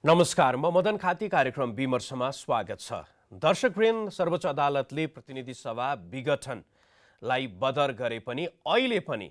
नमस्कार, म मदन खाती कार्यक्रम विमर्शमा स्वागत छ। दर्शकवृन्द, सर्वोच्च अदालतले प्रतिनिधि सभा विघटनलाई बदर गरे पनि अहिले पनि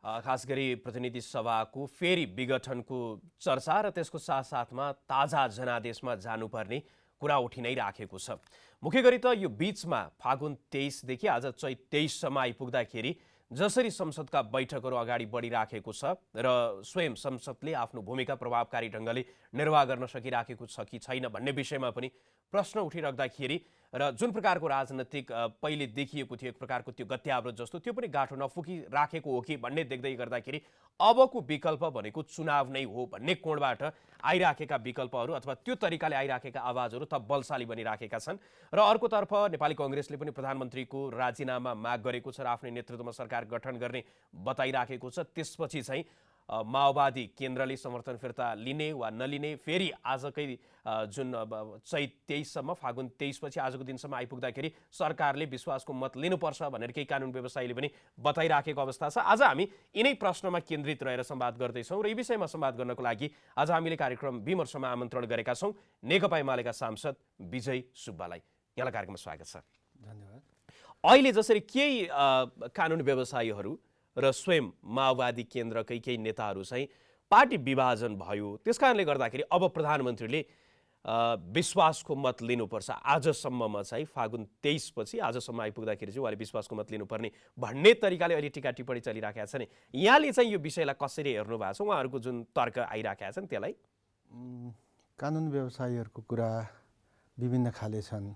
खास गरी प्रतिनिधि सभाको फेरि विघटनको चर्चा र त्यसको साथसाथमा ताजा जनादेशमा जानुपर्ने कुरा उठि नै राखेको छ। मुख्य गरी त यो बीचमा फागुन 23 देखि आज चैत 23 सम्म आइपुग्दाखेरि जसरी संसदका बैठकहरू अगाडि बढिराखेको छ र स्वयं संसदले आफ्नो भूमिका प्रभावकारी ढङ्गले निर्वाह गर्न सकिराखेको छ कि छैन भन्ने विषयमा पनि प्रश्न उठिराख्दाखेरि र जुन प्रकारको राजनीतिक पहिले देखिएको थियो एक प्रकारको त्यो गत्यावरोध जस्तो त्यो पनि गाँठो नफुकिराखेको हो कि भन्ने देख्दै गर्दाखेरि अबको विकल्प भनेको चुनाव नै हो भन्ने कोणबाट आइराखेका विकल्पहरू अथवा त्यो तरिकाले आइराखेका आवाजहरू थप बलशाली बनिराखेका छन्। र अर्कोतर्फ नेपाली कांग्रेसले पनि प्रधानमन्त्रीको राजीनामा माग गरेको छ र आफ्नै नेतृत्वमा सरकार गठन गर्ने बताइराखेको छ। त्यसपछि चाहिँ माओवादी केन्द्रले समर्थन फिर्ता लिने वा नलिने फेरि आजकै जुन चैत 23 सम्म फागुन 23 पछि आजको दिनसम्म आइपुग्दाखेरि सरकारले विश्वासको मत लिनुपर्छ भनेर केही कानुन व्यवसायीले पनि बताइराखेको अवस्था छ। आज हामी यिनै प्रश्नमा केन्द्रित रहेर संवाद गर्दैछौँ र यी विषयमा संवाद गर्नको लागि आज हामीले कार्यक्रम विमर्शमा आमन्त्रण गरेका छौँ नेकपा एमालेका सांसद विजय सुब्बालाई। यहाँलाई कार्यक्रममा स्वागत छ। धन्यवाद। अहिले जसरी केही कानुन व्यवसायीहरू र स्वयं माओवादी केन्द्रकै केही नेताहरू चाहिँ पार्टी विभाजन भयो, त्यसकारणले गर्दाखेरि अब प्रधानमन्त्रीले विश्वासको मत लिनुपर्छ, आजसम्ममा चाहिँ फागुन 23 पछि आजसम्म आइपुग्दाखेरि चाहिँ उहाँले विश्वासको मत लिनुपर्ने भन्ने तरिकाले अहिले टिका टिप्पणी चलिराखेका छन्। यहाँले चाहिँ यो विषयलाई कसरी हेर्नु भएको छ, उहाँहरूको जुन तर्क आइराखेका छन् त्यसलाई? कानुन व्यवसायीहरूको कुरा विभिन्न खाले छन्,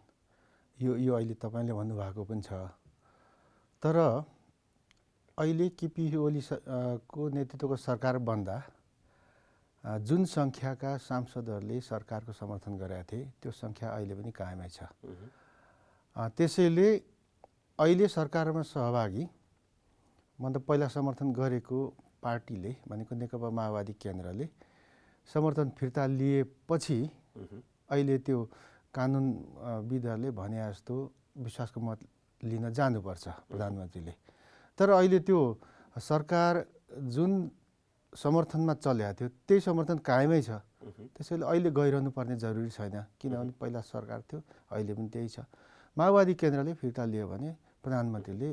यो अहिले तपाईँले भन्नुभएको पनि छ। तर अहिले केपी ओली को नेतृत्वको सरकार बन्दा जुन सङ्ख्याका सांसदहरूले सरकारको समर्थन गरेका थिए त्यो सङ्ख्या अहिले पनि कायमै छ। त्यसैले अहिले सरकारमा सहभागी मतलब पहिला समर्थन गरेको पार्टीले भनेको नेकपा माओवादी केन्द्रले समर्थन फिर्ता लिएपछि अहिले त्यो कानुनविदहरूले भने जस्तो विश्वासको मत लिन जानुपर्छ प्रधानमन्त्रीले। तर अहिले त्यो सरकार जुन समर्थनमा चलेको थियो त्यही समर्थन कायमै छ। त्यसैले अहिले गइरहनु पर्ने जरुरी छैन, किनभने पहिला सरकार थियो अहिले पनि त्यही छ। माओवादी केन्द्रले फिर्ता लियो भने प्रधानमन्त्रीले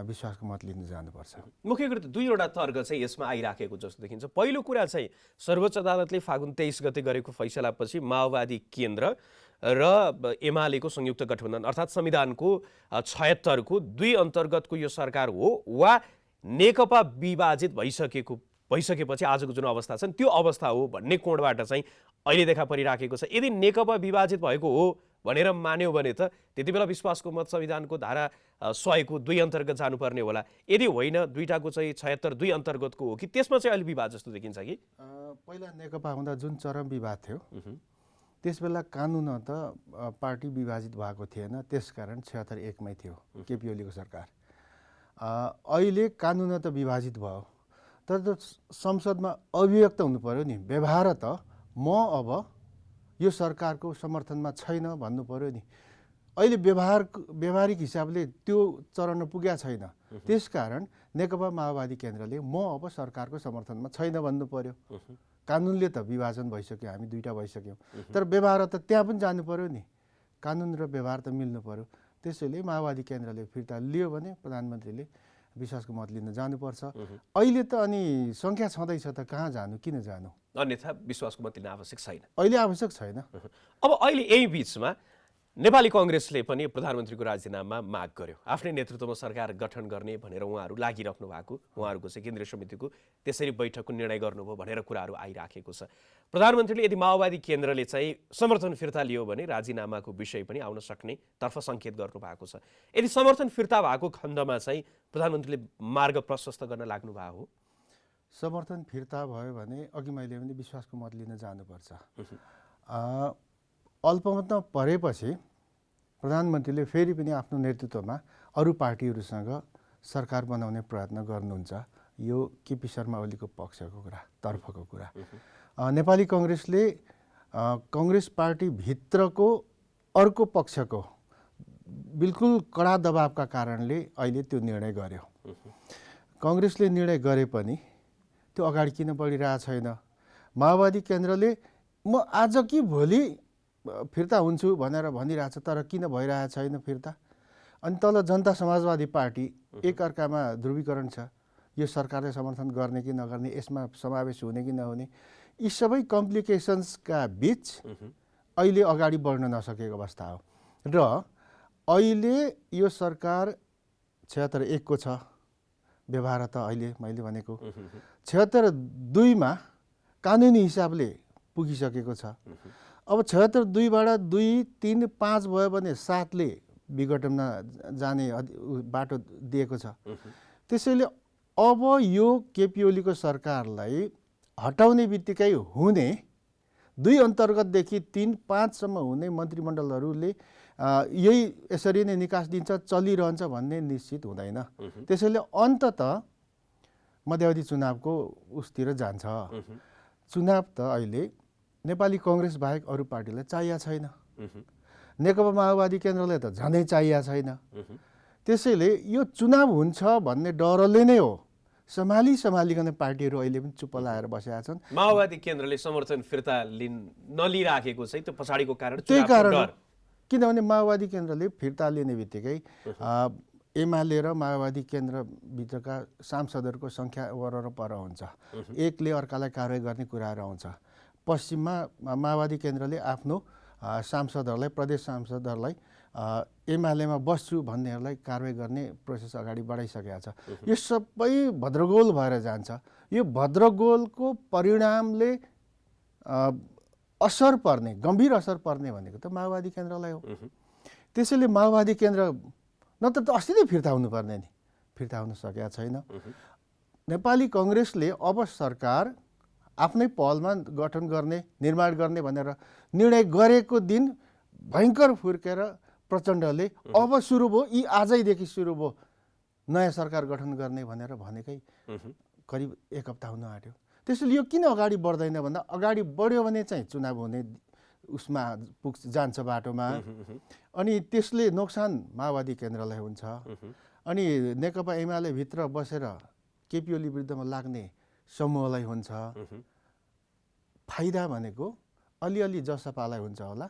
विश्वासको मत लिन जानुपर्छ। मुख्य गरी दुईवटा तर्क चाहिँ यसमा आइराखेको जस्तो देखिन्छ। पहिलो कुरा चाहिँ सर्वोच्च अदालतले फागुन 23 गते गरेको फैसलापछि माओवादी केन्द्र र एमालेको संयुक्त गठबन्धन अर्थात् संविधानको 76 को 2 अन्तर्गतको यो सरकार हो वा नेकपा विभाजित भइसकेपछि आजको जुन अवस्था छ त्यो अवस्था हो भन्ने कोणबाट चाहिँ अहिले देखा परिराखेको छ। यदि नेकपा विभाजित भएको हो भनेर मान्यो भने त त्यति बेला विश्वासको मत संविधानको धारा 100 को 2 अन्तर्गत जानुपर्ने होला। यदि होइन दुईटाको चाहिँ 76 2 अन्तर्गतको हो कि त्यसमा चाहिँ अलि विवाद जस्तो देखिन्छ कि? पहिला नेकपा हुँदा जुन चरम विवाद थियो त्यसबेला कानुन त पार्टी विभाजित भएको थिएन, त्यसकारण 76 1 मै थियो केपी ओलीको सरकार। अहिले कानुन त विभाजित भयो, तर संसदमा अभिव्यक्त हुनु पर्यो नि, व्यवहार त म अब यो सरकारको समर्थनमा छैन भन्नु पर्यो नि। अहिले व्यवहारिक हिसाबले त्यो चरणमा पुगेको छैन। त्यसकारण नेकपा माओवादी केन्द्रले म अब सरकारको समर्थनमा छैन भन्नु पर्यो। कानुनले त विभाजन भइसक्यो, हामी दुईटा भइसक्यौँ, तर व्यवहार त त्यहाँ पनि जानु पर्यो नि, कानुन र व्यवहार त मिल्नु पर्यो। त्यसैले माओवादी केन्द्रले फिर्ता लियो भने प्रधानमन्त्रीले विश्वासको मत लिन जानुपर्छ। अहिले त अनि सङ्ख्या छँदैछ त कहाँ जानु, किन जानु? अन्यथा विश्वासको मत लिन आवश्यक छैन, अहिले आवश्यक छैन। अब अहिले यही बिचमा नेपाली कांग्रेसले पनि प्रधानमन्त्रीको राजीनामा माग गर्यो, आफ्नै नेतृत्वमा सरकार गठन गर्ने भनेर उहाँहरू लागिराख्नु भएको, उहाँहरूको चाहिँ केन्द्रीय समितिको त्यसरी बैठकको निर्णय गर्नुभयो भनेर कुराहरू आइराखेको छ। प्रधानमन्त्रीले यदि माओवादी केन्द्रले चाहिँ समर्थन फिर्ता लियो भने राजीनामाको विषय पनि आउन सक्ने तर्फ सङ्केत गर्नु भएको छ। यदि समर्थन फिर्ता भएको खण्डमा चाहिँ प्रधानमन्त्रीले मार्ग प्रशस्त गर्न लाग्नु भएको हो? समर्थन फिर्ता भयो भने अघि मैले पनि विश्वासको मत लिन जानुपर्छ। अल्पमतमा परेपछि प्रधानमन्त्रीले फेरि पनि आफ्नो नेतृत्वमा अरू पार्टीहरूसँग सरकार बनाउने प्रयत्न गर्नुहुन्छ। यो केपी शर्मा ओलीको पक्षको कुरा, तर्फको कुरा। नेपाली कांग्रेसले कांग्रेस पार्टी भित्रको अर्को पक्षको बिल्कुल कडा दबावका कारणले अहिले त्यो निर्णय गर्यो। कांग्रेसले निर्णय गरे पनि त्यो अगाडि किन बढिरहेको छैन? माओवादी केन्द्रले म आज कि भोलि फिर्ता हुन्छु भनेर भनिरहेछ, तर किन भइरहेको छैन फिर्ता? अनि तल जनता समाजवादी पार्टी एकअर्कामा ध्रुवीकरण छ, यो सरकारले समर्थन गर्ने कि नगर्ने, यसमा समावेश हुने कि नहुने, यी सबै कम्प्लिकेसन्सका बिच अहिले अगाडि बढ्न नसकेको अवस्था हो। र अहिले यो सरकार 76 को छ, व्यवहार त अहिले मैले भनेको 76-2 मा कानुनी हिसाबले पुगिसकेको छ। अब 76-2बाट 2, 3, 5 भयो भने 7ले विघटनमा जाने बाटो दिएको छ। त्यसैले अब यो केपी ओलीको सरकारलाई हटाउने बित्तिकै हुने 2 अन्तर्गतदेखि 3, 5 सम्म हुने मन्त्रीमण्डलहरूले यही यसरी नै निकास दिन्छ, चलिरहन्छ भन्ने निश्चित हुँदैन। त्यसैले अन्ततः मध्यावधि चुनावको उसतिर जान्छ। चुनाव त अहिले नेपाली कङ्ग्रेस बाहेक अरू पार्टीलाई चाहिएको छैन, नेकपा माओवादी केन्द्रलाई त झनै चाहिएको छैन। त्यसैले यो चुनाव हुन्छ भन्ने डरले नै हो सम्हालिकन पार्टीहरू अहिले पनि चुप्प लागेर बसेका छन्। माओवादी केन्द्रले समर्थन फिर्ता नलिराखेको चाहिँ त्यो पछाडिको कारण त्यही कारण हो। किनभने माओवादी केन्द्रले फिर्ता लिने बित्तिकै एमाले र माओवादी केन्द्रभित्रका सांसदहरूको सङ्ख्या वरर पर हुन्छ, एकले अर्कालाई कारवाही गर्ने कुराहरू आउँछ। पश्चिममा माओवादी केन्द्रले आफ्नो सांसदहरूलाई, प्रदेश सांसदहरूलाई एमालेमा बस्छु भन्नेहरूलाई कारवाही गर्ने प्रोसेस अगाडि बढाइसकेको छ। यो सबै भद्रगोल भएर जान्छ। यो भद्रगोलको परिणामले असर पर्ने, गम्भीर असर पर्ने भनेको त माओवादी केन्द्रलाई हो। त्यसैले माओवादी केन्द्र नत्र त अस्ति नै फिर्ता हुनुपर्ने नि, फिर्ता हुन सकेका छैन। नेपाली कङ्ग्रेसले अब सरकार आफ्नै पहलमा गठन गर्ने, निर्माण गर्ने भनेर निर्णय गरेको दिन भयङ्कर फुर्केर प्रचण्डले अब सुरु भयो, यी आजैदेखि सुरु भयो नयाँ सरकार गठन गर्ने भनेर भनेकै करिब 1 हप्ता हुन आँट्यो। त्यसैले यो किन अगाडि बढ्दैन भन्दा अगाडि बढ्यो भने चाहिँ चुनाव हुने उसमा जान्छ बाटोमा, अनि त्यसले नोक्सान माओवादी केन्द्रलाई हुन्छ। अनि नेकपा एमाले भित्र बसेर केपी ओली विरुद्धमा लाग्ने समूहलाई हुन्छ। फाइदा भनेको अलिअलि जसपालाई हुन्छ होला,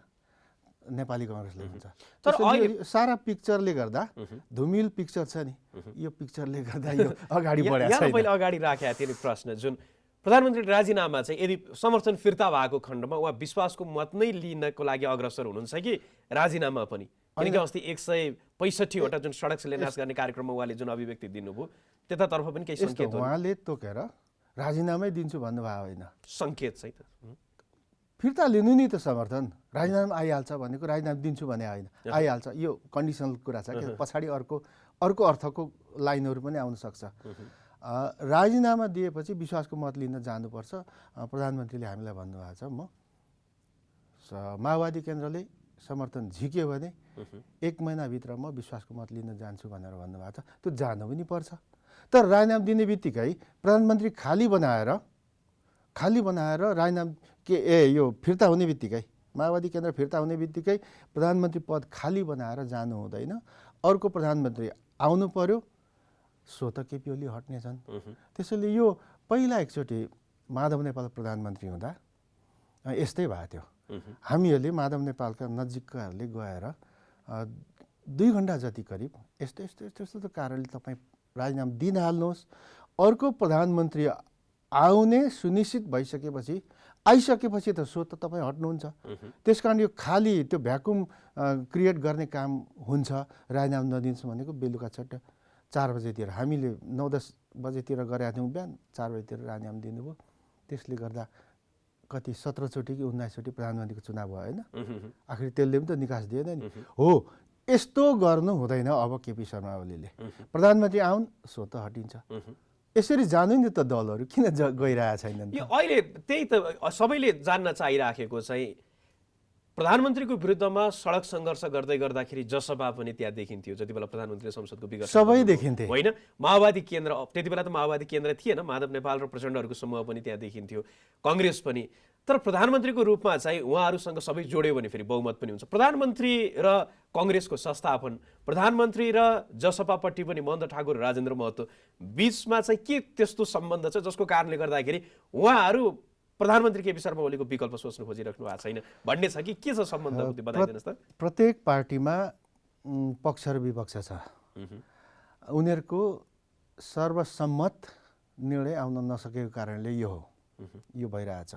नेपाली कङ्ग्रेसले हुन्छ। तर सारा पिक्चरले गर्दा धुमिल पिक्चर छ नि, यो पिक्चरले गर्दा यो अगाडि बढेको छैन। मैले अगाडि राखेको थिएँ नि प्रश्न, जुन प्रधानमन्त्री राजीनामा चाहिँ यदि समर्थन फिर्ता भएको खण्डमा उहाँ विश्वासको मत नै लिनको लागि अग्रसर हुनुहुन्छ कि राजीनामा पनि? किनकि अस्ति 165वटा जुन सडक शिलान्यास गर्ने कार्यक्रममा उहाँले जुन अभिव्यक्ति दिनुभयो त्यतातर्फ पनि केही सङ्केत हो। उहाँले तोकेर राजीनामै दिन्छु भन्नुभएको होइन, सङ्केत चाहिँ त फिर्ता लिनु नि त समर्थन, राजीनामा आइहाल्छ भनेको राजीनामा दिन्छु भने होइन, आइहाल्छ। यो कन्डिसनल कुरा छ कि पछाडि अर्को अर्थको लाइनहरू पनि आउन सक्छ। राजीनामा दिएपछि विश्वासको मत लिन जानुपर्छ। प्रधानमन्त्रीले हामीलाई भन्नुभएको छ, म माओवादी केन्द्रले समर्थन झिक्यो भने 1 महिनाभित्र म विश्वासको मत लिन जान्छु भनेर भन्नुभएको छ। त्यो जानु पनि पर्छ। तर राजीनामा दिने बित्तिकै प्रधानमन्त्री खाली बनाएर राजीनामा यो फिर्ता हुने बित्तिकै, माओवादी केन्द्र फिर्ता हुने बित्तिकै प्रधानमन्त्री पद खाली बनाएर जानु हुँदैन। अर्को प्रधानमन्त्री आउनु पर्यो, सो त केपी ओली हट्ने छन्। त्यसैले यो पहिला एकचोटि माधव नेपाल प्रधानमन्त्री हुँदा यस्तै भएको थियो। हामीहरूले माधव नेपालका नजिककाहरूले गएर 2 घन्टा जति करिब यस्तो कारणले तपाईँ राजीनामा दिन हाल्नुहोस्, अर्को प्रधानमन्त्री आउने सुनिश्चित भइसकेपछि आइसकेपछि त सो त तपाईँ हट्नुहुन्छ। त्यसकारण यो खाली त्यो भ्याकुम क्रिएट गर्ने काम हुन्छ। राजीनामा नदिन्छु भनेको बेलुका छट्ट 4 बजेतिर, हामीले 9-10 बजेतिर गरेका थियौँ बिहान, 4 बजेतिर राजीनामा दिनुभयो। त्यसले गर्दा कति 17 चोटि कि 19 चोटि प्रधानमन्त्रीको चुनाव भयो होइन, आखिर त्यसले पनि त निकास दिएन नि। हो, यस्तो गर्नु हुँदैन। अब केपी शर्मा ओलीले प्रधानमन्त्री आउन्, सो त हटिन्छ। यसरी जानु नि त दलहरू किन गइरहेका छैनन्? यो अहिले त्यही त सबैले जान्न चाहिराखेको चाहिँ प्रधानमन्त्रीको विरुद्धमा सडक सङ्घर्ष गर्दै गर्दाखेरि जसपा पनि त्यहाँ देखिन्थ्यो जति बेला प्रधानमन्त्री संसदको विगत सबै देखिन्थे होइन। माओवादी केन्द्र त्यति बेला त माओवादी केन्द्र थिएन, माधव नेपाल र प्रचण्डहरूको समूह पनि त्यहाँ देखिन्थ्यो, कङ्ग्रेस पनि। तर प्रधानमन्त्रीको रूपमा चाहिँ उहाँहरूसँग सबै जोड्यो भने फेरि बहुमत पनि हुन्छ। प्रधानमन्त्री र कङ्ग्रेसको संस्थापन, प्रधानमन्त्री र जसपापट्टि पनि महेन्द्र ठाकुर, राजेन्द्र महतो बिचमा चाहिँ के त्यस्तो सम्बन्ध छ जसको कारणले गर्दाखेरि उहाँहरू प्रधानमन्त्री केपी शर्मा ओलीको विकल्प सोच्नु खोजिराख्नु भएको छैन भन्ने छ कि के छ सम्बन्ध बताइदिनुहोस् त। प्रत्येक पार्टीमा पक्ष र विपक्ष छ। उनीहरूको सर्वसम्मत निर्णय आउन नसकेको कारणले यो भइरहेछ।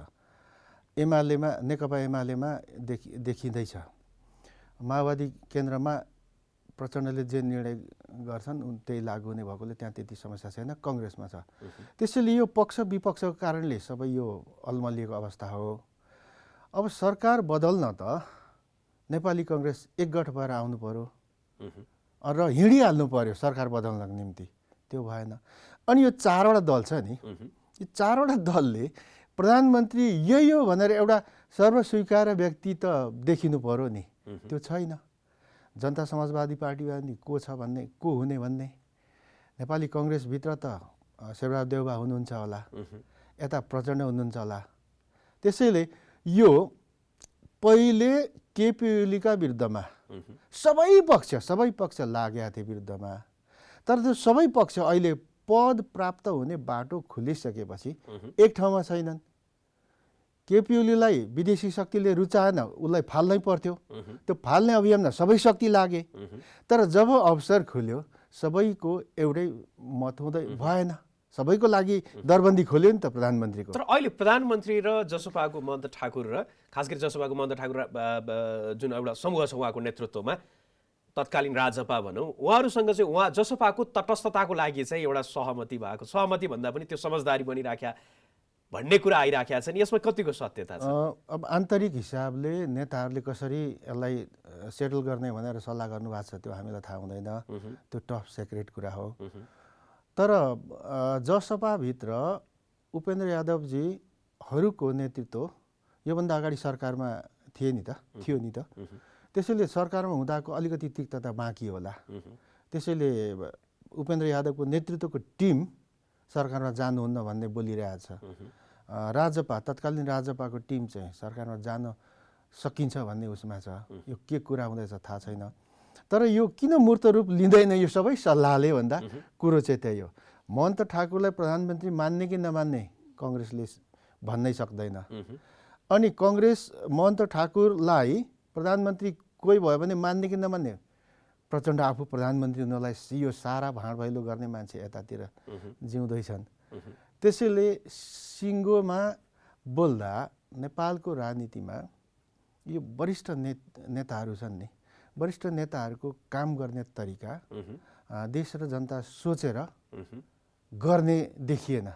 नेकपा एमालेमा देखिँदैछ। माओवादी केन्द्रमा प्रचण्डले जे निर्णय गर्छन् त्यही लागू हुने भएकोले त्यहाँ त्यति समस्या छैन। कङ्ग्रेसमा छ। त्यसैले यो पक्ष विपक्षको कारणले सबै यो अलमलिएको अवस्था हो। अब सरकार बदल्न त नेपाली कङ्ग्रेस एकगठ भएर आउनु पर्यो र हिँडिहाल्नु पर्यो सरकार बदल्नको निम्ति। त्यो भएन। अनि यो चारवटा दल छ नि, यो चारवटा दलले प्रधानमन्त्री यो भनेर एउटा सर्वस्वीकार्य व्यक्ति त देखिनु पर्यो नि, त्यो छैन। जनता समाजवादी पार्टीमा नि को छ भन्ने, को हुने भन्ने। नेपाली कङ्ग्रेसभित्र त शेरबहादुर देउबा हुनुहुन्छ होला, यता प्रचण्ड हुनुहुन्छ होला। त्यसैले यो पहिले केपी ओलीका विरुद्धमा सबै पक्ष लागेका थिए विरुद्धमा। तर त्यो सबै पक्ष अहिले पद प्राप्त हुने बाटो खुलिसकेपछि एक ठाउँमा छैनन्। केपी ओलीलाई विदेशी शक्तिले रुचाएन, उसलाई फाल्नै पर्थ्यो। त्यो फाल्ने अभियानमा सबै शक्ति लागे। तर जब अवसर खुल्यो सबैको एउटै मत हुँदै भएन। सबैको लागि दरबन्दी खोल्यो नि त प्रधानमन्त्रीको। तर अहिले प्रधानमन्त्री र जसपाको महन्त ठाकुर र खास गरी जसपाको महन्त ठाकुर जुन एउटा समूह छ उहाँको नेतृत्वमा तत्कालीन राजपा भनौँ, उहाँहरूसँग चाहिँ उहाँ जसपाको तटस्थताको लागि चाहिँ एउटा सहमति भएको, सहमति भन्दा पनि त्यो समझदारी बनिराख्या भन्ने कुरा आइराखेका छन्। यसमा कतिको सत्यता छ? अब आन्तरिक हिसाबले नेताहरूले कसरी यसलाई सेटल गर्ने भनेर सल्लाह गर्नुभएको छ त्यो हामीलाई थाहा हुँदैन। त्यो टप सिक्रेट कुरा हो। तर जसपाभित्र उपेन्द्र यादवजीहरूको नेतृत्व योभन्दा अगाडि सरकारमा थियो नि त। त्यसैले सरकारमा हुँदाको अलिकति तिक्तता बाँकी होला। त्यसैले उपेन्द्र यादवको नेतृत्वको टिम सरकारमा जानुहुन्न भन्ने बोलिरहेछ। राजपा तत्कालीन राजपाको टिम चाहिँ सरकारमा जान सकिन्छ भन्ने उसमा छ। यो के कुरा हुँदैछ थाहा छैन। तर यो किन मूर्त रूप लिँदैन यो सबै सल्लाहले भन्दा कुरो चाहिँ त्यही हो। महन्त ठाकुरलाई प्रधानमन्त्री मान्ने कि नमान्ने कङ्ग्रेसले भन्नै सक्दैन। अनि कङ्ग्रेस महन्त ठाकुरलाई प्रधानमन्त्री कोही भयो भने मान्ने कि नमान्ने, प्रचण्ड आफू प्रधानमन्त्री हुनलाई यो सारा भाँडभैलो गर्ने मान्छे यतातिर जिउँदैछन्। त्यसैले सिङ्गोमा बोल्दा नेपालको राजनीतिमा यो वरिष्ठ नेताहरू छन् नि, वरिष्ठ नेताहरूको काम गर्ने तरिका देश र जनता सोचेर गर्ने देखिएन।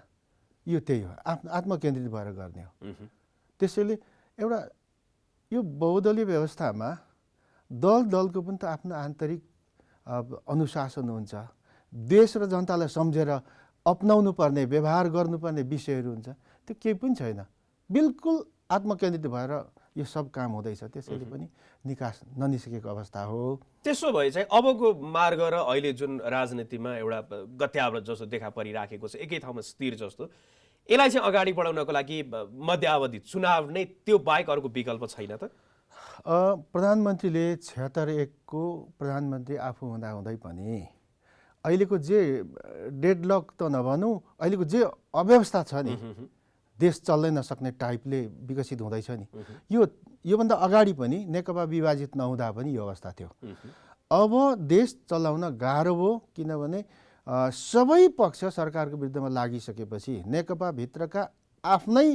यो त्यही हो, आत्मकेन्द्रित भएर गर्ने हो। त्यसैले एउटा यो बहुदलीय व्यवस्थामा दलको पनि त आफ्नो आन्तरिक अनुशासन हुन्छ। देश र जनतालाई सम्झेर अपनाउनु पर्ने, व्यवहार गर्नुपर्ने विषयहरू हुन्छ। त्यो केही पनि छैन। बिल्कुल आत्मकेन्द्रित भएर यो सब काम हुँदैछ। त्यसैले पनि निकास ननिस्केको अवस्था हो। त्यसो भए चाहिँ अबको मार्ग र अहिले जुन राजनीतिमा एउटा गत्यावरोध जस्तो देखा परिराखेको छ, एकै ठाउँमा स्थिर जस्तो, यसलाई चाहिँ अगाडि बढाउनको लागि मध्यावधि चुनाव नै त्यो बाहेक अर्को विकल्प छैन त? प्रधानमन्त्रीले 76 प्रधानमन्त्री आफू हुँदै पनि अहिलेको जे डेडलक त नभनौँ, अहिलेको जे अव्यवस्था छ नि, देश चल्नै नसक्ने टाइपले विकसित हुँदैछ नि, योभन्दा अगाडि पनि नेकपा विभाजित नहुँदा पनि यो अवस्था थियो। अब देश चलाउन गाह्रो हो, किनभने सबै पक्ष सरकारको विरुद्धमा लागिसकेपछि नेकपा भित्रका आफ्नै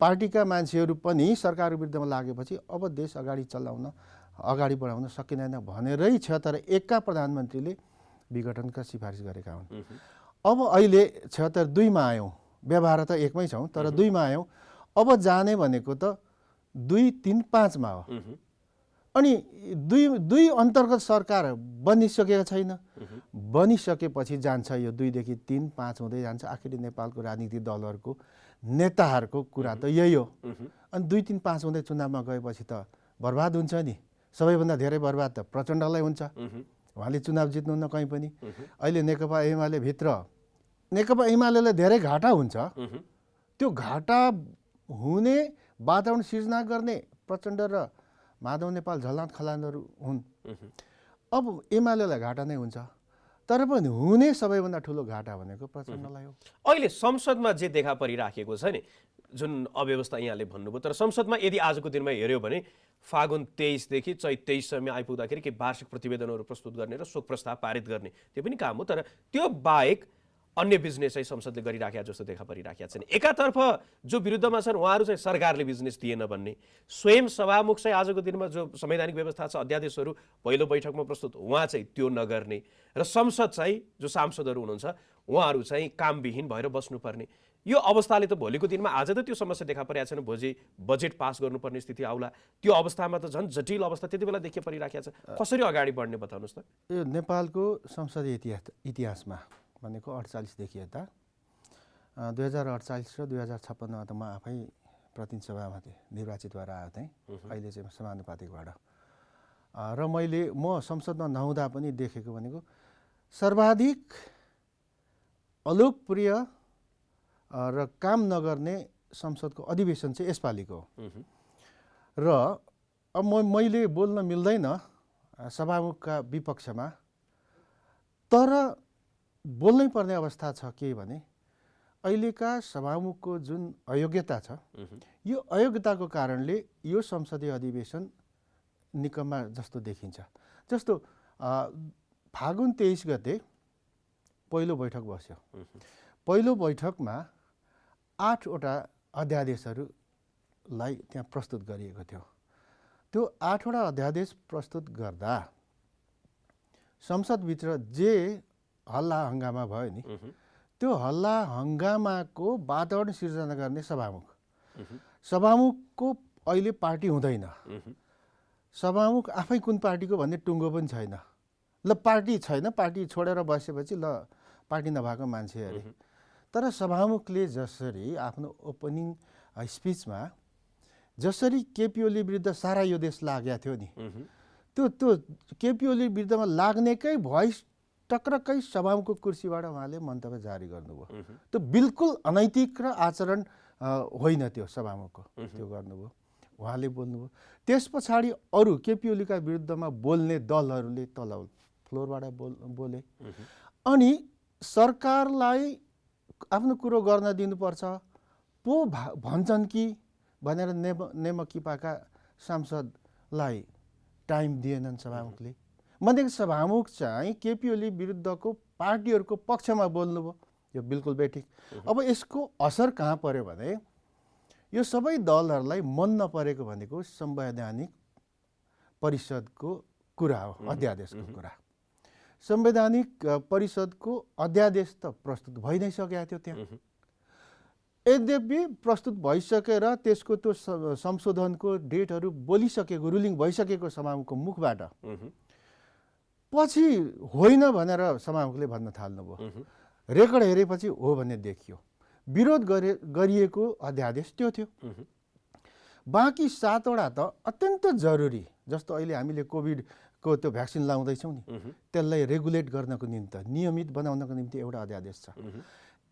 पार्टीका मान्छेहरू पनि सरकारको विरुद्धमा लागेपछि अब देश अगाडि बढाउन सकिँदैन भनेरै 76 का प्रधानमन्त्रीले विघटनका सिफारिस गरेका हुन्। अब अहिले 76 मा आयौँ, व्यवहार त एकमै छौँ तर 2 मा आयौँ। अब जाने भनेको त 2, 3, 5 मा हो। अनि दुई अन्तर्गत सरकार बनिसकेको छैन। बनिसकेपछि जान्छ यो 2 देखि 3, 5 हुँदै जान्छ। आखिर नेपालको राजनीतिक दलहरूको नेताहरूको कुरा त यही हो। अनि 2, 3, 5 हुँदै चुनावमा गएपछि त बर्बाद हुन्छ नि। सबैभन्दा धेरै बर्बाद त प्रचण्डलाई हुन्छ। उहाँले चुनाव जित्नुहुन्न कहीँ पनि। अहिले नेकपा एमाले भित्र नेकपा एमालेलाई धेरै घाटा हुन्छ। त्यो घाटा हुने वातावरण सिर्जना गर्ने प्रचण्ड र माधव नेपाल, झलनाथ खनालहरू हुन्। अब एमालेलाई घाटा नै हुन्छ। तर पनि हुने सबैभन्दा ठुलो घाटा भनेको प्रचण्डलाई हो। अहिले संसदमा जे देखा परिराखेको छ नि, जुन अव्यवस्था यहाँले भन्नुभयो, तर संसदमा यदि आजको दिनमा हेऱ्यो भने फागुन 23 देखि चैत 23 सम्म आइपुग्दाखेरि के वार्षिक प्रतिवेदनहरू प्रस्तुत गर्ने र शोक प्रस्ताव पारित गर्ने त्यो पनि काम हो। तर त्यो बाहेक अन्य बिजनेस चाहिँ संसदले गरिराखेका जस्तो देखा परिराखेका छन्। एकातर्फ जो विरुद्धमा छन् उहाँहरू चाहिँ सरकारले बिजनेस दिएन भन्ने, स्वयं सभामुख चाहिँ आजको दिनमा जो संवैधानिक व्यवस्था छ अध्यादेशहरू पहिलो बैठकमा प्रस्तुत उहाँ चाहिँ त्यो नगर्ने र संसद चाहिँ जो सांसदहरू हुनुहुन्छ उहाँहरू चाहिँ कामविहीन भएर बस्नुपर्ने, यो अवस्थाले त भोलिको दिनमा आज त त्यो समस्या देखा परेको छैन, भोलि बजेट पास गर्नुपर्ने स्थिति आउला, त्यो अवस्थामा त झन् जटिल अवस्था त्यति बेला देखा परिराखेको छ। कसरी अगाडि बढ्ने बताउनुहोस् त। यो नेपालको संसदीय इतिहासमा भनेको 48देखि यता 2048 र 2056मा त म आफै प्रतिनिधि सभामा निर्वाचित भएर आएको थिएँ, अहिले चाहिँ समानुपातिकबाट। र म संसदमा नहुँदा पनि देखेको भनेको सर्वाधिक अलोकप्रिय र काम नगर्ने संसदको अधिवेशन चाहिँ यसपालिको हो। र अब मैले बोल्न मिल्दैन सभामुखका विपक्षमा, तर बोल्नै पर्ने अवस्था छ के भने अहिलेका सभामुखको जुन अयोग्यता छ यो अयोग्यताको कारणले यो संसदीय अधिवेशन निकम्मा जस्तो देखिन्छ। जस्तो फागुन 23 गते पहिलो बैठक बस्यो। पहिलो बैठकमा 8वटा अध्यादेशहरूलाई त्यहाँ प्रस्तुत गरिएको थियो। त्यो 8वटा अध्यादेश प्रस्तुत गर्दा संसदभित्र जे हल्ला हङ्गामा भयो नि, त्यो हल्ला हङ्गामाको वातावरण सिर्जना गर्ने सभामुखको अहिले पार्टी हुँदैन। सभामुख आफै कुन पार्टीको भन्ने टुङ्गो पनि छैन। ल पार्टी छैन, पार्टी छोडेर बसेपछि ल पार्टी नभएको मान्छे अरे। तर सभामुखले जसरी आफ्नो ओपनिङ स्पिचमा जसरी केपी ओली विरुद्ध सारा यो देश लागेको थियो नि, त्यो केपी ओली विरुद्धमा लाग्नेकै भोइस टक्रक्कै सभामुखको कुर्सीबाट उहाँले मन्तव्य जारी गर्नुभयो। त्यो बिल्कुल अनैतिक र आचरण होइन त्यो सभामुखको, त्यो गर्नुभयो, उहाँले बोल्नुभयो। त्यस पछाडि अरू केपी ओलीका विरुद्धमा बोल्ने दलहरूले तल फ्लोरबाट बोले। अनि सरकारलाई आफ्नो कुरो गर्न दिनुपर्छ पो भन्छन् कि भनेर नेमकिपाका सांसदलाई टाइम दिएनन् सभामुखले। भनेको सभामुख चाहिँ केपी ओली विरुद्धको पार्टीहरूको पक्षमा बोल्नुभयो, यो बिल्कुल बेठिक। अब यसको असर कहाँ पर्यो भने यो सबै दलहरूलाई मन नपरेको भनेको संवैधानिक परिषदको कुरा हो, अध्यादेशको कुरा। संवैधानिक परिषदको अध्यादेश त प्रस्तुत भइ नै सकेको थियो त्यहाँ। यद्यपि प्रस्तुत भइसकेर त्यसको त्यो संशोधनको डेटहरू बोलिसकेको, रुलिङ भइसकेको सभामुखको मुखबाट पछि होइन भनेर सभामुखले भन्न थाल्नुभयो। रेकर्ड हेरेपछि हो भन्ने देखियो। विरोध गरिएको अध्यादेश त्यो थियो। बाँकी 7वटा त अत्यन्त जरुरी, जस्तो अहिले हामीले कोभिडको त्यो भ्याक्सिन लाउँदैछौँ नि, त्यसलाई रेगुलेट गर्नको निम्ति, नियमित बनाउनको निम्ति एउटा अध्यादेश छ।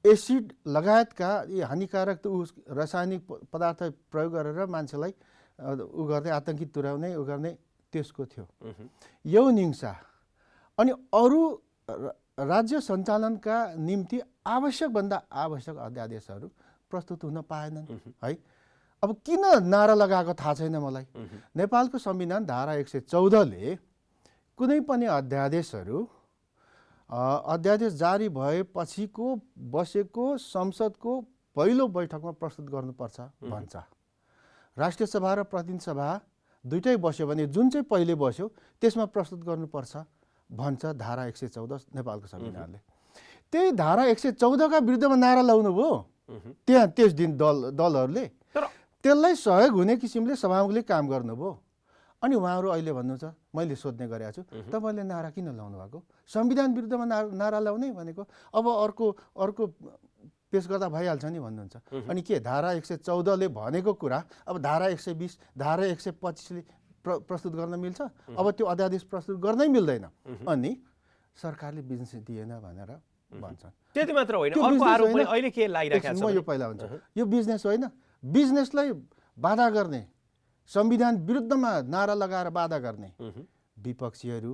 एसिड लगायतका यी हानिकारक रासायनिक पदार्थ प्रयोग गरेर मान्छेलाई गर्ने, आतङ्कित तुर्याउने गर्ने त्यसको थियो। यौन हिंसा अनि अरू राज्य सञ्चालनका निम्ति आवश्यकभन्दा आवश्यक अध्यादेशहरू प्रस्तुत हुन पाएनन् है। अब किन नारा लगाएको थाहा छैन मलाई। नेपालको संविधान धारा 114ले कुनै पनि अध्यादेश जारी भएपछिको बसेको संसदको पहिलो बैठकमा प्रस्तुत गर्नुपर्छ भन्छ। राष्ट्रिय सभा र प्रतिनिधि सभा दुइटै बस्यो भने जुन चाहिँ पहिले बस्यो त्यसमा प्रस्तुत गर्नुपर्छ भन्छ धारा 114 नेपालको संविधानले। त्यही धारा 114का विरुद्धमा नारा लाउनु भयो त्यहाँ त्यस दिन दलहरूले। त्यसलाई सहयोग हुने किसिमले सभामुखले काम गर्नुभयो। अनि उहाँहरू अहिले भन्नुहुन्छ, मैले सोध्ने गरेको छु, तपाईँले नारा किन लाउनु भएको? संविधान विरुद्धमा नारा लाउने भनेको अब अर्को पेश गर्दा भइहाल्छ नि भन्नुहुन्छ। अनि के धारा 114ले भनेको कुरा अब धारा 120 धारा 125ले प्रस्तुत गर्न मिल्छ? अब त्यो अध्यादेश प्रस्तुत गर्नै मिल्दैन। अनि सरकारले बिजनेस दिएन भनेर भन्छन्। त्यति मात्र होइन, अर्को आरोप पनि अहिले के लागिरहेको छ। म यो पहिला भन्छ, यो बिजनेस होइन। बिजनेसलाई बाधा गर्ने, संविधान विरुद्धमा नारा लगाएर बाधा गर्ने विपक्षीहरू,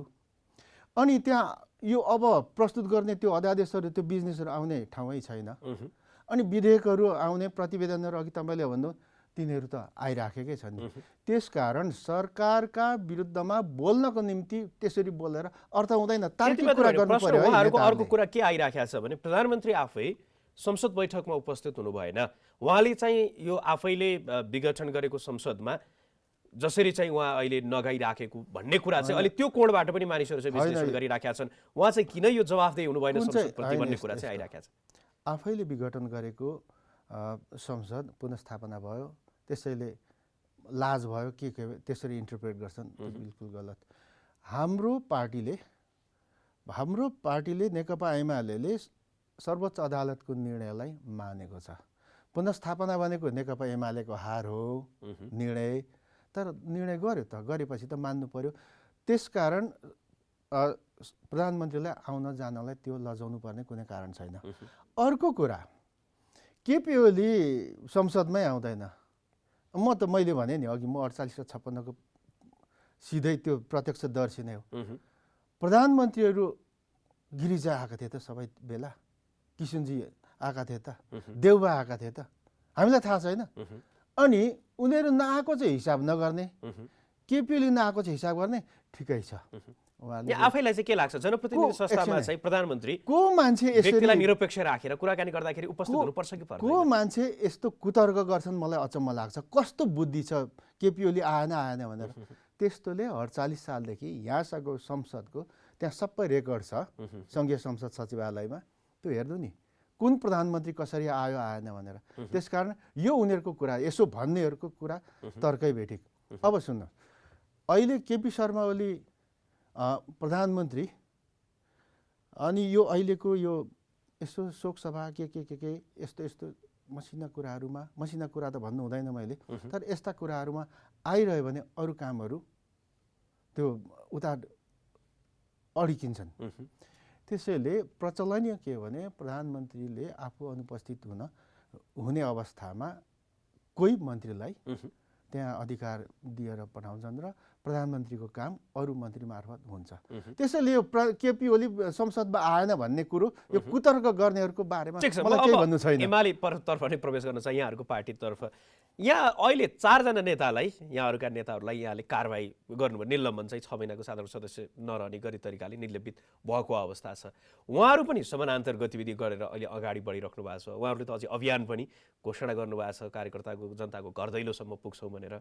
अनि त्यहाँ यो अब प्रस्तुत गर्ने त्यो अध्यादेशहरू, त्यो बिजनेसहरू आउने ठाउँै छैन। अनि विधेयकहरू आउने प्रतिवेदनहरू अघि तपाईँले भन्नु तिनीहरू त आइराखेकै छन् नि। त्यसकारण सरकारका विरुद्धमा बोल्नको निम्ति त्यसरी बोलेर अर्थ हुँदैन। तार्किक कुरा गर्नु प्रश्न पर्यो है उहाँहरूको अर्को नेताहरूले। कुरा के आइराखेको छ भने प्रधानमन्त्री आफै संसद बैठकमा उपस्थित हुनु भएन। उहाँले चाहिँ यो आफैले विघटन गरेको संसदमा जसरी चाहिँ उहाँ अहिले नगाइराखेको भन्ने कुरा चाहिँ अहिले त्यो कोणबाट पनि मानिसहरू चाहिँ विश्लेषण गरिराखेका छन्। उहाँ चाहिँ किन यो जवाफदेही हुनु भएन संसदप्रति भन्ने कुरा चाहिँ आइराखेको छ। आफैले विघटन गरेको संसद पुनस्थापना भयो, त्यसैले लाज भयो के त्यसरी इन्टरप्रेट गर्छन्, त्यो बिल्कुल गलत। हाम्रो पार्टीले नेकपा एमाले सर्वोच्च अदालतको निर्णयलाई मानेको छ। पुनस्थापना भनेको नेकपा एमालेको हार हो निर्णय, तर निर्णय गर्यो त, गरेपछि त मान्नु पर्यो। त्यसकारण प्रधानमन्त्रीलाई आउन जानलाई त्यो लजाउनु पर्ने कुनै कारण छैन। अर्को कुरा, केपी ओली संसदमै आउँदैन। मैले भने नि अघि, म 48 र 56 को सिधै त्यो प्रत्यक्षदर्शी नै हो। प्रधानमन्त्रीहरू गिरिजा आएका थिए त सबै बेला, किसुनजी आएका थिए त, देउबा आएका थिए त, हामीलाई थाहा छैन। अनि उनीहरू नआएको चाहिँ हिसाब नगर्ने, केपी ओली नआएको चाहिँ हिसाब गर्ने, ठिकै छ। आफैलाई चाहिँ के लाग्छ जनप्रतिनिधि संस्थामा चाहिँ प्रधानमन्त्री को मान्छे व्यक्तिलाई निरपेक्ष राखेर कुराकानी गर्दाखेरि उपस्थित हुनुपर्छ कि पर्दैन? को मान्छे यस्तो कुतर्क गर्छन् मलाई अचम्म लाग्छ। कस्तो बुद्धि छ केपी ओली आएन भनेर। त्यस्तोले 48 सालदेखि यहाँसको संसदको त्यहाँ सबै रेकर्ड छ सङ्घीय संसद सचिवालयमा, त्यो हेर्नु नि कुन प्रधानमन्त्री कसरी आयो आएन भनेर। त्यसकारण यो उनीहरूको कुरा, यसो भन्नेहरूको कुरा तर्कै बेठिक। अब सुन्नु, अहिले केपी शर्मा ओली प्रधानमन्त्री, अनि यो अहिलेको यो यस्तो शोकसभा के यस्तो मसिना कुराहरूमा, मसिना कुरा त भन्नु हुँदैन मैले, तर यस्ता कुराहरूमा आइरह्यो भने अरू कामहरू त्यो उता अड्किन्छन्। त्यसैले प्रचलनीय के हो भने प्रधानमन्त्रीले आफू अनुपस्थित हुने अवस्थामा कोही मन्त्रीलाई त्यहाँ अधिकार दिएर पठाउँछन् र प्रधानमन्त्रीको काम अरू मन्त्री मार्फत हुन्छ। त्यसैले यो केपी ओली संसदमा आएन भन्ने कुरो यो कुतर्क गर्नेहरूको बारेमा मलाई केही भन्नु छैन। एमाले तर्फ नै प्रवेश गर्न चाहिँ यहाँहरूको पार्टीतर्फ यहाँ अहिले 4 जना नेतालाई, यहाँहरूका नेताहरूलाई यहाँले कारबाही गर्नुभयो। निलम्बन चाहिँ 6 महिनाको साधारण सदस्य नरहने गरी तरिकाले निलम्बित भएको अवस्था छ। उहाँहरू पनि समानान्तर गतिविधि गरेर अहिले अगाडि बढिराख्नु भएको छ। उहाँहरूले त अझै अभियान पनि घोषणा गर्नुभएको छ, कार्यकर्ताको जनताको घर दैलोसम्म पुग्छौँ भनेर।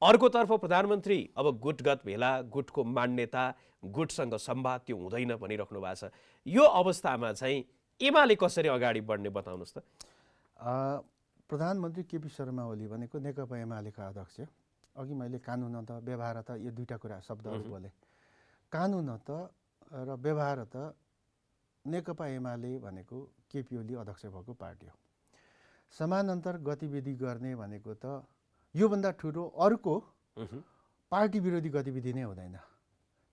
अर्कोतर्फ प्रधानमन्त्री अब गुटगत भेला, गुटको मान्यता, गुटसँग सम्वाद त्यो हुँदैन भनिराख्नु भएको छ। यो अवस्थामा चाहिँ एमाले कसरी अगाडि बढ्ने बताउनुहोस् त। प्रधानमन्त्री केपी शर्मा ओली भनेको नेकपा एमालेका अध्यक्ष। अघि मैले कानुन त व्यवहार त यो दुईटा कुरा शब्दहरू बोले। कानुन त र व्यवहार त नेकपा एमाले भनेको केपी ओली अध्यक्ष भएको पार्टी हो। समानान्तर गतिविधि गर्ने भनेको त योभन्दा ठुलो अर्को पार्टी विरोधी गतिविधि नै हुँदैन।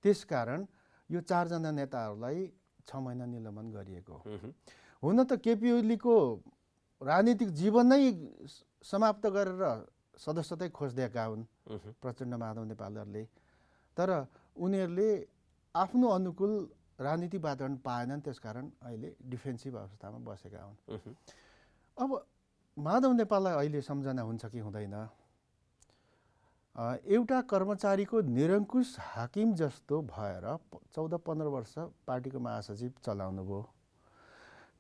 त्यसकारण यो 4 जना नेताहरूलाई 6 महिना निलम्बन गरिएको हुन त केपी ओलीको राजनीतिक जीवन नै समाप्त गरेर सदस्यतै खोजिदिएका हुन् प्रचण्ड माधव नेपालहरूले। तर उनीहरूले आफ्नो अनुकूल राजनीतिक वातावरण पाएनन्, त्यसकारण अहिले डिफेन्सिभ अवस्थामा बसेका हुन्। अब माधव नेपाललाई अहिले सम्झना हुन्छ कि हुँदैन? एउटा कर्मचारीको निरङ्कुश हाकिम जस्तो भएर 14-15 वर्ष पार्टीको महासचिव चलाउनु भयो।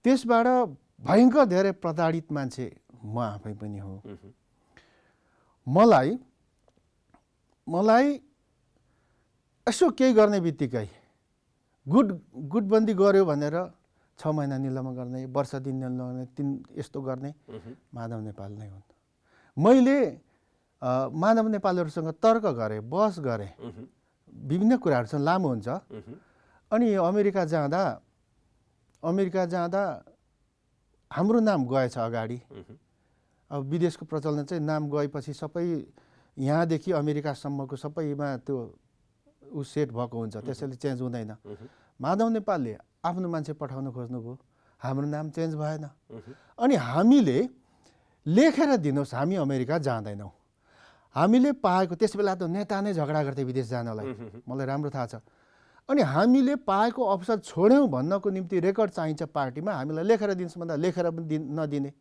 त्यसबाट भयङ्कर धेरै प्रताडित मान्छे म आफै पनि हो। मलाई यसो केही गर्ने बित्तिकै गुटबन्दी गर्यो भनेर 6 महिना निलम्बन गर्ने, वर्ष दिन निलम्बन गर्ने, यस्तो गर्ने माधव नेपाल नै हुन्। मैले माधव नेपालहरूसँग तर्क गरेँ, बहस गरेँ, विभिन्न कुराहरू छन्, लामो हुन्छ। अनि अमेरिका जाँदा हाम्रो नाम गएछ अगाडि। अब विदेशको प्रचलन चाहिँ नाम गएपछि सबै यहाँदेखि अमेरिकासम्मको सबैमा त्यो सेट भएको हुन्छ, त्यसैले चेन्ज हुँदैन। माधव नेपालले आफ्नो मान्छे पठाउन खोज्नुभयो, हाम्रो नाम चेन्ज भएन। अनि हामीले लेखेर दिनुहोस् हामी अमेरिका जाँदैनौँ। हामीले पाएको त्यस बेला त नेता नै झगडा गर्थे विदेश जानलाई, मलाई राम्रो थाहा छ। अनि हामीले पाएको अवसर छोड्यौँ भन्नको निम्ति रेकर्ड चाहिन्छ पार्टीमा, हामीलाई लेखेर दिन्छ भन्दा लेखेर पनि नदिने।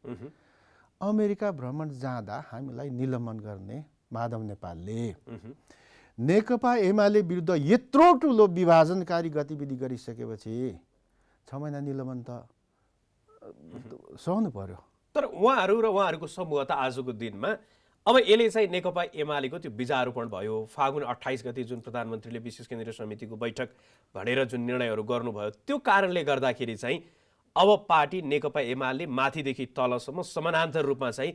अमेरिका भ्रमण जाँदा हामीलाई निलम्बन गर्ने माधव नेपालले नेकपा एमाले विरुद्ध यत्रो ठुलो विभाजनकारी गतिविधि गरिसकेपछि 6 महिना निलम्बन त सहनु पर्यो। तर उहाँहरू र उहाँहरूको समूह त आजको दिनमा अब यसले चाहिँ नेकपा एमालेको त्यो बीजारोपण भयो, फागुन 28 गते जुन प्रधानमन्त्रीले विशेष केन्द्रीय समितिको बैठक भनेर जुन निर्णयहरू गर्नुभयो, त्यो कारणले गर्दाखेरि चाहिँ अब पार्टी नेकपा एमाले माथिदेखि तलसम्म समानान्तर रूपमा चाहिँ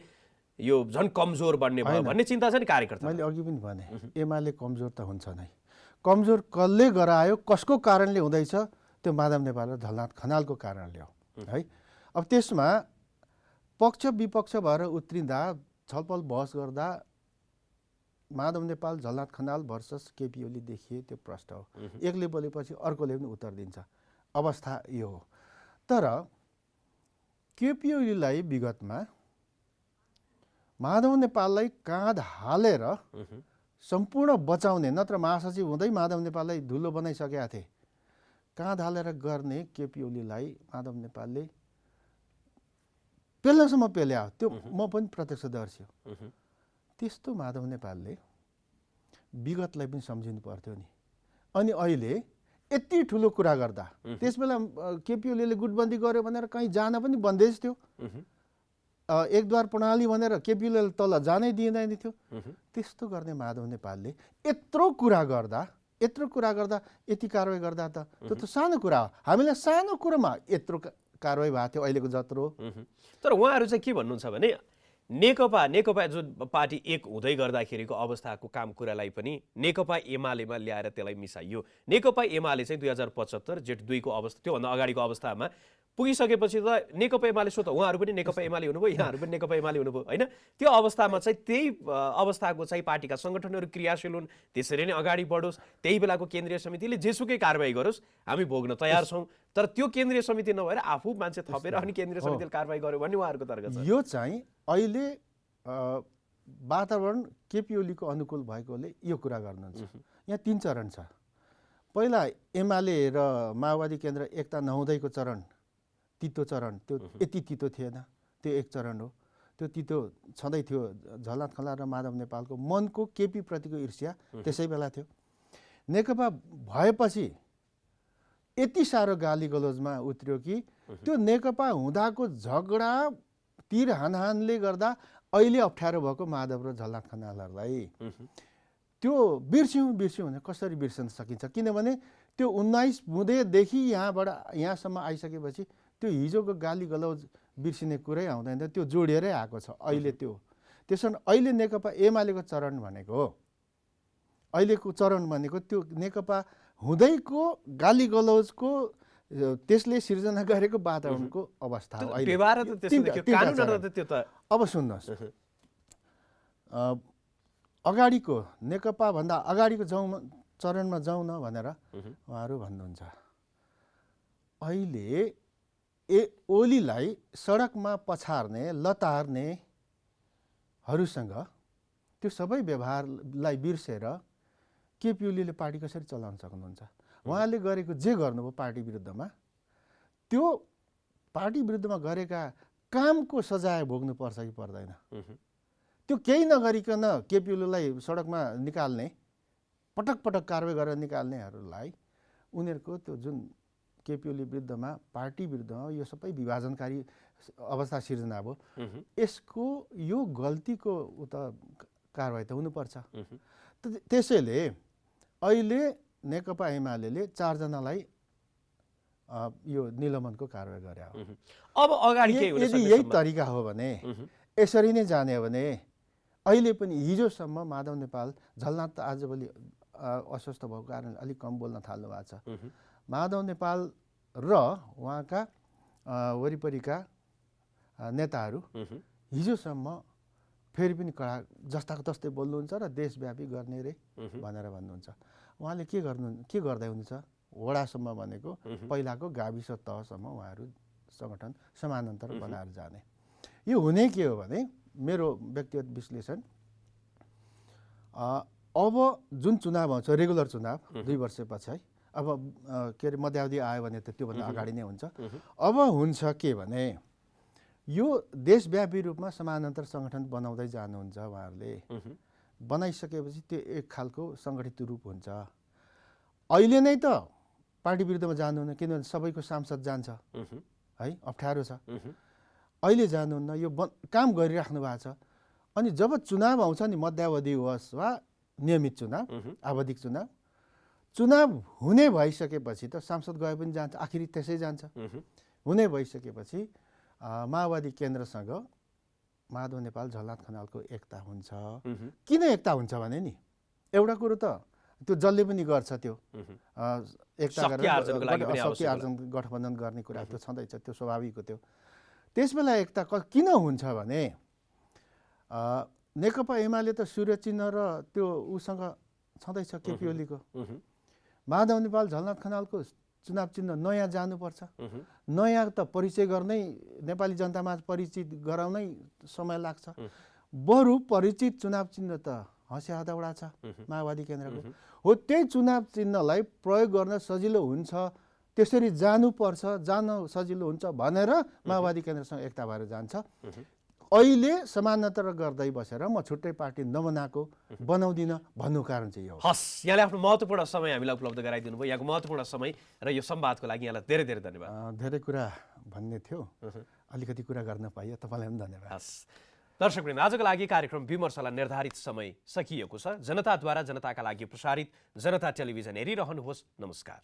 यो झन् कमजोर बन्ने भयो भन्ने चिन्ता छ नि कार्यकर्ता। मैले अघि पनि भने एमाले कमजोर त हुन्छ नै, कमजोर कसले गरायो, कसको कारणले हुँदैछ, त्यो माधव नेपाल र झलनाथ खनालको कारणले हो है। अब त्यसमा पक्ष विपक्ष भएर उत्रिँदा छलफल बहस गर्दा माधव नेपाल झलनाथ खनाल भर्सस केपी ओली देखिए त्यो प्रश्न हो। एकले बोलेपछि अर्कोले पनि उत्तर दिन्छ, अवस्था यो हो। तर केपी ओलीलाई विगतमा माधव नेपाललाई काँध हालेर सम्पूर्ण बचाउने, नत्र महासचिव हुँदै माधव नेपाललाई धुलो बनाइसकेका थिए, काँध हालेर गर्ने केपी ओलीलाई माधव नेपालले पेल्नसम्म पेल्या हो। त्यो म पनि प्रत्यक्षदर्शी हो। त्यस्तो माधव नेपालले विगतलाई पनि सम्झिनु पर्थ्यो नि। अनि अहिले यति ठुलो कुरा गर्दा त्यसबेला केपी ओलीले गुटबन्दी गर्यो भनेर कहीँ जान पनि बन्देज थियो। एकद्वार प्रणाली भनेर केपी ओलीले तल जानै दिँदैन थियो। त्यस्तो गर्ने माधव नेपालले यत्रो कुरा गर्दा यति कारवाही गर्दा त त्यो त सानो कुरा हो। हामीलाई सानो कुरामा यत्रो कारवाही भएको थियो अहिलेको जत्रो। तर उहाँहरू चाहिँ के भन्नुहुन्छ भने नेकपा जुन पार्टी एक हुँदै गर्दाखेरिको अवस्थाको काम कुरालाई पनि नेकपा एमालेमा ल्याएर त्यसलाई मिसाइयो। नेकपा एमाले चाहिँ 2075 जेठ 2 को अवस्था, त्योभन्दा अगाडिको अवस्थामा पुगिसकेपछि त नेकपा एमाले स्वतः उहाँहरू पनि नेकपा एमाले हुनुभयो, यहाँहरू पनि नेकपा एमाले हुनुभयो होइन। त्यो अवस्थामा चाहिँ त्यही अवस्थाको चाहिँ पार्टीका सङ्गठनहरू क्रियाशील हुन्, त्यसरी नै अगाडि बढोस्, त्यही बेलाको केन्द्रीय समितिले जेसुकै कारवाही गरोस् हामी भोग्न तयार छौँ। तर त्यो केन्द्रीय समिति नभएर आफू मान्छे थपेर अनि केन्द्रीय समितिले कारवाही गर्यो भन्ने उहाँहरूको तर्क छ। यो चाहिँ अहिले वातावरण केपी ओलीको अनुकूल भएकोले यो कुरा गर्नुहुन्छ। यहाँ 3 चरण छ। पहिला एमाले र माओवादी केन्द्र एकता नहुँदैको चरण, तितो चरण, त्यो यति तितो थिएन, त्यो एक चरण हो। त्यो तितो छँदै थियो, झलनाथ खनाल र माधव नेपालको मनको केपी प्रतिको ईर्ष्या त्यसै बेला थियो। नेकपा भएपछि यति साह्रो गाली गलोजमा उत्रियो कि त्यो नेकपा हुँदाको झगडा तीर हानहानले गर्दा अहिले अप्ठ्यारो भएको माधव र झलनाथ खनालहरूलाई त्यो बिर्स्यौँ भने कसरी बिर्सन सकिन्छ? किनभने त्यो 19 बुँदेदेखि यहाँसम्म आइसकेपछि त्यो हिजोको गाली गलौज बिर्सिने कुरै आउँदैन, त्यो जोडिएरै आएको छ अहिले। त्यसो भने अहिले नेकपा एमालेको चरण भनेको त्यो नेकपा हुँदैको गाली गलौजको त्यसले सिर्जना गरेको वातावरणको अवस्था हो। अब सुन्नुहोस्, अगाडिको नेकपा भन्दा अगाडिको चरणमा जाउँ न भनेर उहाँहरू भन्नुहुन्छ। अहिले ओलीलाई सडकमा पछार्ने लतार्नेहरूसँग त्यो सबै व्यवहारलाई बिर्सेर केपी ओलीले पार्टी कसरी चलाउन सक्नुहुन्छ? उहाँले गरेको जे गर्नुभयो पार्टी विरुद्धमा, त्यो पार्टी विरुद्धमा गरेका कामको सजाय भोग्नुपर्छ कि पर्दैन? त्यो केही नगरिकन केपी ओलीलाई सडकमा निकाल्ने, पटक पटक कारवाही गरेर निकाल्नेहरूलाई उनीहरूको त्यो जुन केपी ओली विरुद्धमा पार्टी विरुद्धमा यो सबै विभाजनकारी अवस्था सिर्जना भयो, यसको यो गल्तीको कारवाही त हुनुपर्छ। त्यसैले अहिले नेकपा एमाले 4 जनालाई यो निलम्बनको कारवाही गरे हो। अब अगाडि के हुन्छ? यदि यही तरिका हो भने, यसरी नै जाने हो भने अहिले पनि हिजोसम्म माधव नेपाल, झलनाथ त आजभोलि अस्वस्थ भएको कारण अलिक कम बोल्न थाल्नु भएको छ। माधव नेपाल र उहाँका वरिपरिका नेताहरू हिजोसम्म फेरि पनि कडा जस्ताको तस्तै बोल्नुहुन्छ र देशव्यापी गर्ने रे भनेर भन्नुहुन्छ। उहाँले के गर्दै हुनुहुन्छ? वडासम्म भनेको पहिलाको गाविस तहसम्म उहाँहरू सङ्गठन समानान्तर बनाएर जाने। यो हुने के हो भने, मेरो व्यक्तिगत विश्लेषण, अब जुन चुनाव आउँछ रेगुलर चुनाव 2 वर्षपछि, अब के अरे मध्यावधि आयो भने त त्योभन्दा अगाडि नै हुन्छ। अब हुन्छ के भने यो देशव्यापी रूपमा समानान्तर सङ्गठन बनाउँदै जानुहुन्छ उहाँहरूले। बनाइसकेपछि त्यो एक खालको सङ्गठित रूप हुन्छ। अहिले नै त पार्टी विरुद्धमा जानुहुन्न, किनभने सबैको सांसद जान्छ है, अप्ठ्यारो छ। अहिले जानुहुन्न, यो काम गरिराख्नु भएको छ। अनि जब चुनाव आउँछ नि, मध्यावधि होस् वा नियमित चुनाव, आवधिक चुनाव हुने भइसकेपछि त सांसद गए पनि जान्छ, आखिरी त्यसै जान्छ। हुने भइसकेपछि माओवादी केन्द्रसँग माधव नेपाल, झलनाथ खनालको एकता हुन्छ। किन एकता हुन्छ भने नि, एउटा कुरो त त्यो जसले पनि गर्छ, त्यो एकता गरेर शक्ति आर्जन गठबन्धन गर्ने कुरा त्यो छँदैछ, त्यो स्वाभाविक हो। त्यो त्यसबेला एकता किन हुन्छ भने नेकपा एमाले त सूर्य चिन्ह र त्यो उसँग छँदैछ, केपी ओलीको। माधव नेपाल, झलनाथ खनालको चुनाव चिन्ह नयाँ जानुपर्छ। नयाँ त परिचय गर्नै, नेपाली जनतामा परिचित गराउनै समय लाग्छ। बरु परिचित चुनाव चिन्ह त हँसिया हदौडा छ माओवादी केन्द्रको। हो, त्यही चुनाव चिन्हलाई प्रयोग गर्न सजिलो हुन्छ, त्यसरी जानुपर्छ, जान सजिलो हुन्छ भनेर माओवादी केन्द्रसँग एकता भएर जान्छ। अहिले समानान्तर गर्दै बसेर म छुट्टै पार्टी नबनाएको, बनाउँदिनँ भन्नु कारण चाहिँ यो हो। हस्, यहाँले आफ्नो महत्त्वपूर्ण समय हामीलाई उपलब्ध गराइदिनु भयो। यहाँको महत्त्वपूर्ण समय र यो संवादको लागि यहाँलाई धेरै धेरै धन्यवाद। धेरै कुरा भन्ने थियो, अलिकति कुरा गर्न पाइयो, तपाईँलाई पनि धन्यवाद। हस्, दर्शकवृन्द, आजको लागि कार्यक्रम विमर्शलाई निर्धारित समय सकिएको छ। जनताद्वारा जनताका लागि प्रसारित जनता टेलिभिजन हेरिरहनुहोस्। नमस्कार।